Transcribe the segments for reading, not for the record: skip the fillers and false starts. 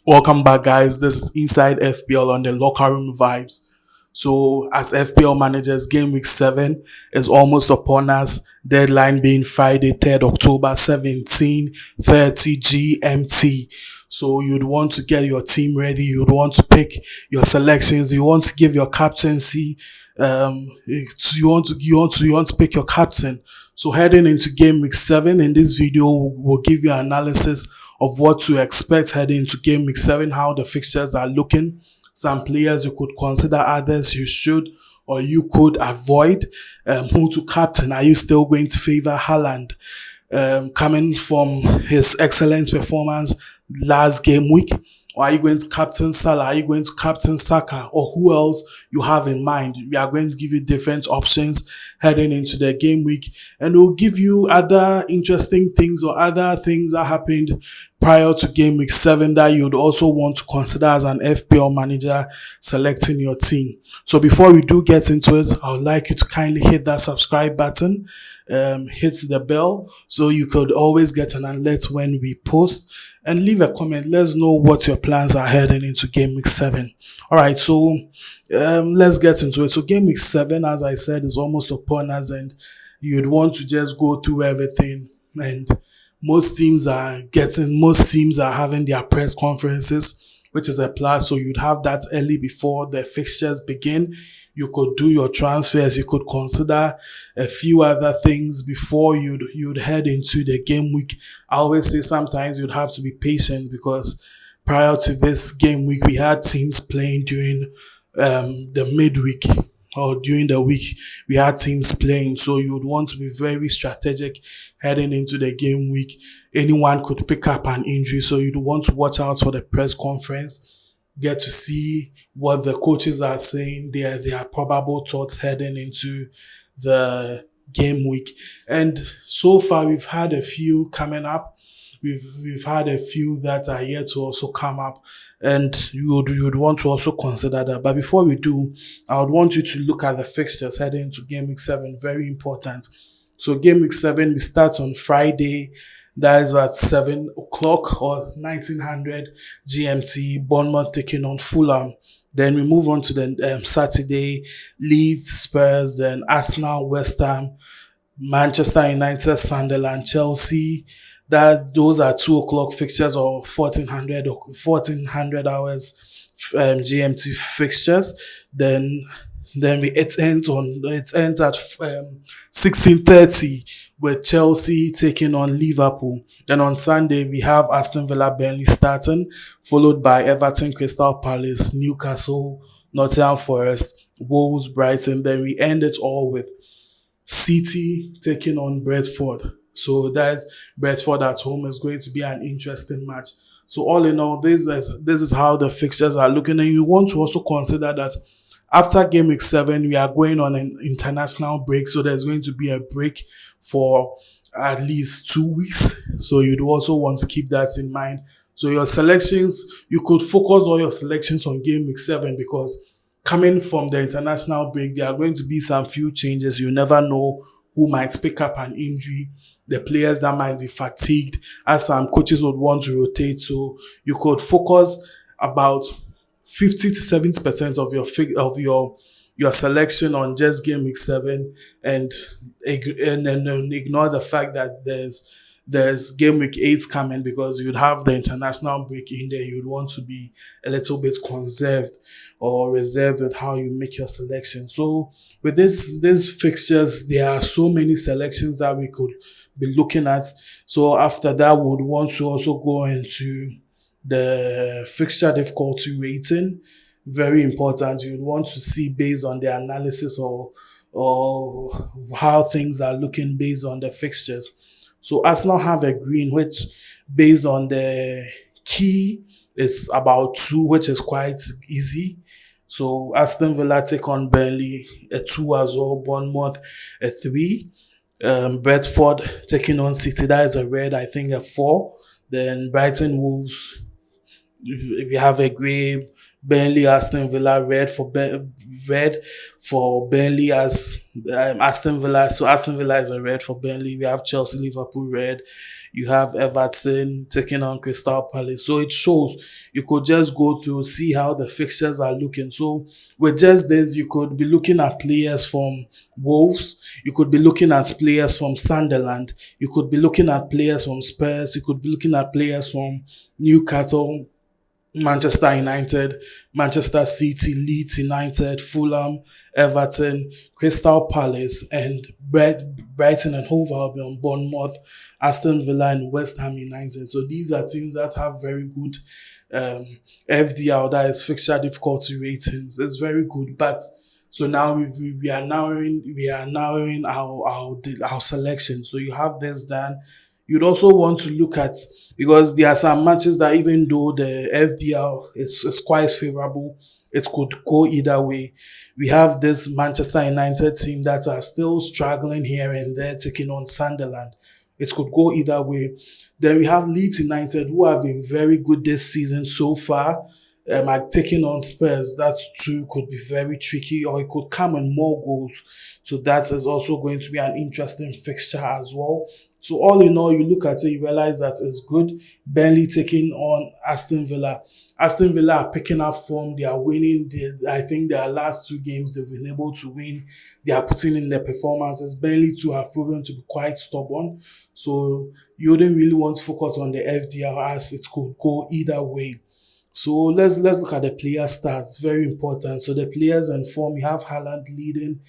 Welcome back, guys. This is Inside FPL on the Locker Room Vibes. So, as FPL managers, Game Week 7 is almost upon us. Deadline being Friday, 3rd October, 17:30 GMT. So, you'd want to get your team ready. You'd want to pick your selections. You want to give your captaincy. You want to pick your captain. So, heading into Game Week 7, in this video, we'll give you an analysis of what to expect heading into Game Week 7, how the fixtures are looking, some players you could consider, others you should or you could avoid, who to captain. Are you still going to favor Haaland, coming from his excellent performance last game week? Or are you going to captain Salah? Are you going to captain Saka? Or who else you have in mind? We are going to give you different options heading into the game week. And we'll give you other interesting things or other things that happened prior to game week 7 that you'd also want to consider as an FPL manager selecting your team. So before we do get into it, I would like you to kindly hit that subscribe button, hit the bell so you could always get an alert when we post, and leave a comment. Let's know what your plans are heading into Game Week 7. Alright, so let's get into it. So Game Week 7, as I said, is almost upon us, and you'd want to just go through everything. And most teams are having their press conferences, which is a plus. So you'd have that early before the fixtures begin. You could do your transfers. You could consider a few other things before you'd head into the game week. I always say sometimes you'd have to be patient because prior to this game week, we had teams playing during the midweek or during the week. We had teams playing, so you'd want to be very strategic heading into the game week. Anyone could pick up an injury, so you'd want to watch out for the press conference, get to see what the coaches are saying, their probable thoughts heading into the game week. And so far, we've had a few coming up. We've had a few that are yet to also come up, and you would want to also consider that. But before we do, I would want you to look at the fixtures heading into Game Week 7. Very important. So Game Week 7, we start on Friday. That is at 7 o'clock or 1900 GMT. Bournemouth taking on Fulham. Then we move on to the Saturday, Leeds, Spurs, then Arsenal, West Ham, Manchester United, Sunderland, Chelsea. Those are 2 o'clock fixtures or 1400 hours GMT fixtures. Then it ends at 16:30 with Chelsea taking on Liverpool. Then on Sunday we have Aston Villa, Burnley starting, followed by Everton, Crystal Palace, Newcastle, Nottingham Forest, Wolves, Brighton. Then we end it all with City taking on Brentford. So that's Brentford at home is going to be an interesting match. So all in all, this is how the fixtures are looking, and you want to also consider that after Game Week 7, we are going on an international break. So there's going to be a break for at least 2 weeks. So you'd also want to keep that in mind. So your selections, you could focus all your selections on Game Week 7 because coming from the international break, there are going to be some few changes. You never know who might pick up an injury, the players that might be fatigued, as some coaches would want to rotate. So you could focus about 50 to 70% of your selection on just Game Week 7, and then ignore the fact that there's Game Week 8 coming, because you'd have the international break in there. You'd want to be a little bit conserved or reserved with how you make your selection. So with these fixtures, there are so many selections that we could be looking at. So after that, we would want to also go into the fixture difficulty rating. Very important. You'd want to see based on the analysis or how things are looking based on the fixtures. So Arsenal have a green, which based on the key is about 2, which is quite easy. So Aston Villa take on Burnley, a 2 as well. Bournemouth, a 3. Brentford taking on City, that is a red, I think a 4. Then Brighton, Wolves, we have a grey. Burnley, Aston Villa, red for Burnley as Aston Villa. So Aston Villa is a red for Burnley. We have Chelsea, Liverpool red. You have Everton taking on Crystal Palace. So it shows you could just go through, see how the fixtures are looking. So with just this, you could be looking at players from Wolves. You could be looking at players from Sunderland. You could be looking at players from Spurs. You could be looking at players from Newcastle, Manchester United, Manchester City, Leeds United, Fulham, Everton, Crystal Palace, and Brighton and Hove Albion, Bournemouth, Aston Villa, and West Ham United. So these are teams that have very good um, FDL, that is fixture difficulty ratings. It's very good, but so now we are narrowing our selection. So you have this done. You'd also want to look at, because there are some matches that even though the FDL is quite favorable, it could go either way. We have this Manchester United team that are still struggling here and there, taking on Sunderland. It could go either way. Then we have Leeds United, who have been very good this season so far. Like taking on Spurs, that too could be very tricky, or it could come in more goals. So that is also going to be an interesting fixture as well. So all in all, you look at it, you realize that it's good. Burnley taking on Aston Villa. Aston Villa are picking up form. They are winning. I think their last two games they've been able to win. They are putting in their performances. Burnley too have proven to be quite stubborn. So you wouldn't really want to focus on the FDR, as it could go either way. So let's look at the player stats. Very important. So the players in form, you have Haaland leading,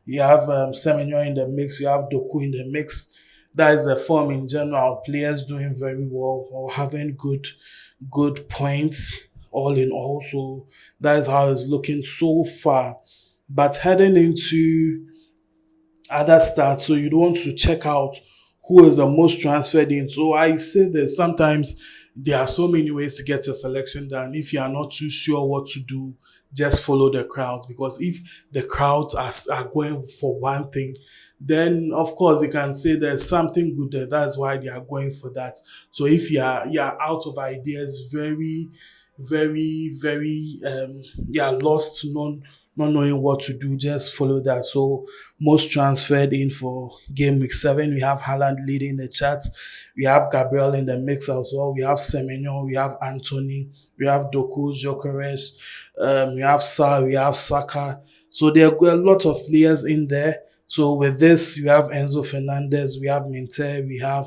you have Semenyo in the mix, you have Doku in the mix. That is the form in general. Players doing very well or having good points all in all. So that is how it's looking so far. But heading into other stats, so you want to check out who is the most transferred in. So I say that sometimes there are so many ways to get your selection done. If you are not too sure what to do, just follow the crowds, because if the crowds are going for one thing, then of course you can say there's something good there. That's why they are going for that. So if you are out of ideas, very lost, not knowing what to do, just follow that. So most transferred in for game week 7, we have Haaland leading the charts. We have Gabriel in the mix as well. We have Semenyo, we have Anthony, we have Doku, Jokeres, we have Sa, we have Saka. So there are a lot of players in there. So with this, we have Enzo Fernandez, we have Minte, we have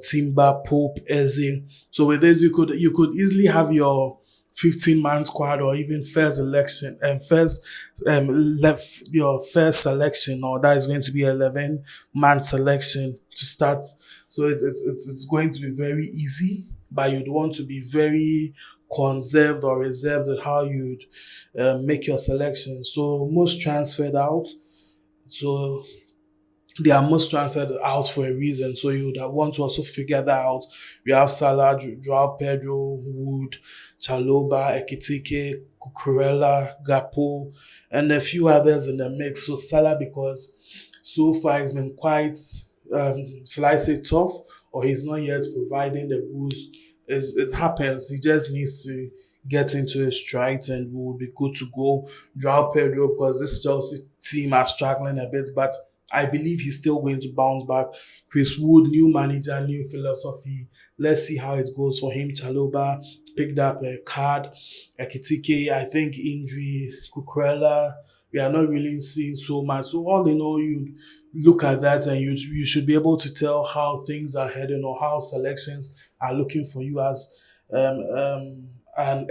Timber, Pope, Eze. So with this, you could easily have your 15-man squad, or even first election and first left your first selection, or that is going to be 11-man selection to start. So it's going to be very easy, but you'd want to be very conserved or reserved at how you'd make your selection. So most transferred out. So they are most transferred out for a reason. So you would want to also figure that out. We have Salah, Joao Pedro, Wood, Chaloba, Ekitike, Cucurella, Gapo, and a few others in the mix. So Salah, because so far he's been quite, shall I say, tough, or he's not yet providing the boost. It happens. He just needs to get into his stride and we will be good to go. Joao Pedro, because this Chelsea team are struggling a bit, but I believe he's still going to bounce back. Chris Wood, new manager, new philosophy. Let's see how it goes for him. Chaloba picked up a card. Ekitike, I think injury. Cucurella, we are not really seeing so much. So all in all, you look at that and you should be able to tell how things are heading, or how selections are looking for you as an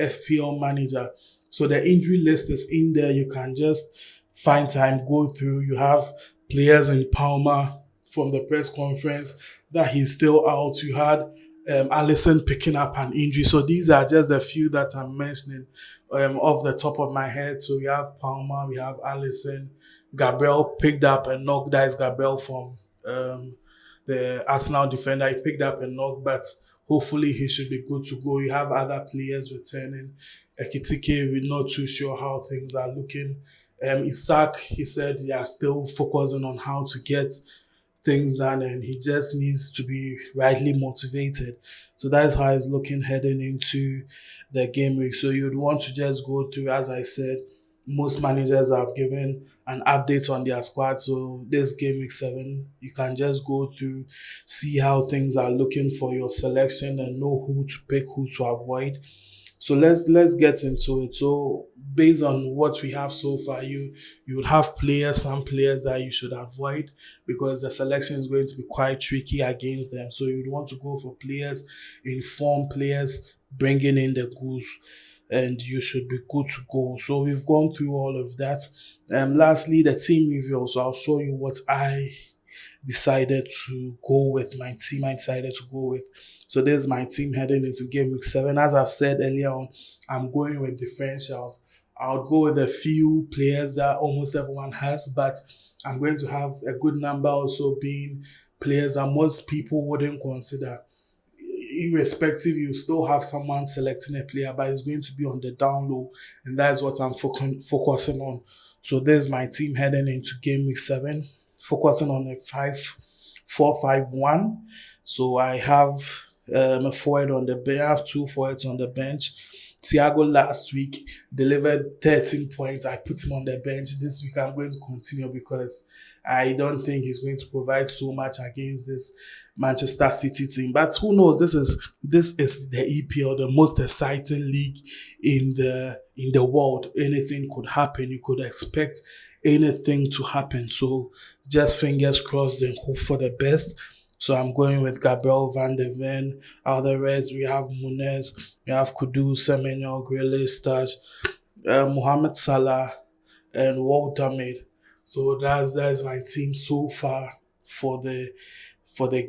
FPL manager. So the injury list is in there. You can just find time, go through. You have players in Palmer from the press conference that he's still out. You had Allison picking up an injury. So these are just a few that I'm mentioning off the top of my head. So we have Palmer, we have Allison, Gabriel picked up a knock. That is Gabriel from the Arsenal defender. He picked up a knock, but hopefully he should be good to go. You have other players returning. Ekitike, we're not too sure how things are looking. Isaac, he said they are still focusing on how to get things done, and he just needs to be rightly motivated. So that's how it's looking heading into the game week. So you'd want to just go through, as I said, most managers have given an update on their squad. So this game week 7, you can just go through, see how things are looking for your selection and know who to pick, who to avoid. So let's get into it. So based on what we have so far, you would have some players that you should avoid because the selection is going to be quite tricky against them. So you'd want to go for players, informed players, bringing in the goals, and you should be good to go. So we've gone through all of that. Lastly, the team review. So I'll show you what I decided to go with, my team I decided to go with. So this is my team heading into game week 7. As I've said earlier on, I'm going with differentials. I'll go with a few players that almost everyone has, but I'm going to have a good number also being players that most people wouldn't consider. Irrespective, you still have someone selecting a player, but it's going to be on the down low, and that's what I'm focusing on. So there's my team heading into game week 7, focusing on a 5-4-5-1. So I have a forward on the bench. I have two forwards on the bench. Thiago last week delivered 13 points. I put him on the bench. This week I'm going to continue because I don't think he's going to provide so much against this Manchester City team. But who knows? This is the EPL, the most exciting league in the world. Anything could happen. You could expect anything to happen. So just fingers crossed and hope for the best. So I'm going with Gabriel Van de Ven. Others, we have Munez, we have Kudus, Semenyo, Grealish, Staj, Mohamed Salah, and Walter Made. So that's my team so far for the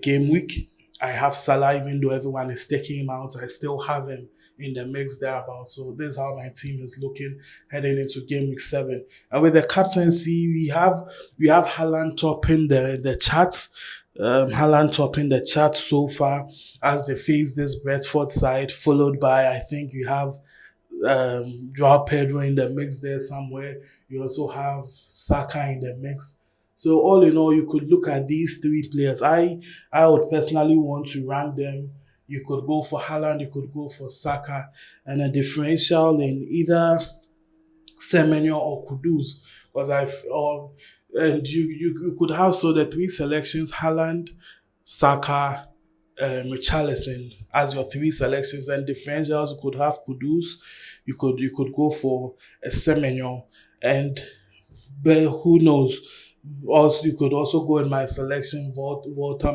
game week. I have Salah, even though everyone is taking him out, I still have him in the mix thereabouts. So this is how my team is looking heading into game week 7. And with the captaincy, we have Haaland topping the charts. Haaland topping the chart so far as they face this Brentford side, followed by, I think you have Joao Pedro in the mix there somewhere. You also have Saka in the mix. So all in all, you could look at these three players. I would personally want to rank them. You could go for Haaland, you could go for Saka, and a differential in either Semenyo or Kudus. Because and you could have so the three selections: Haaland, Saka, Richarlison as your three selections, and differentials. You could have Kudus, you could go for a Semenyo, and but who knows? Also, you could also go in my selection, Walter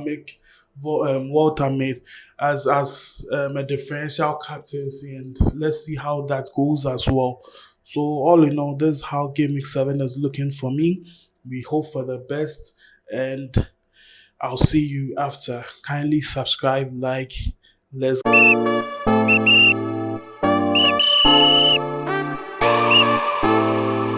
made as a differential captaincy, and let's see how that goes as well. So all in all, this is how Game Week 7 is looking for me. We hope for the best, and I'll see you after. Kindly subscribe, like, let's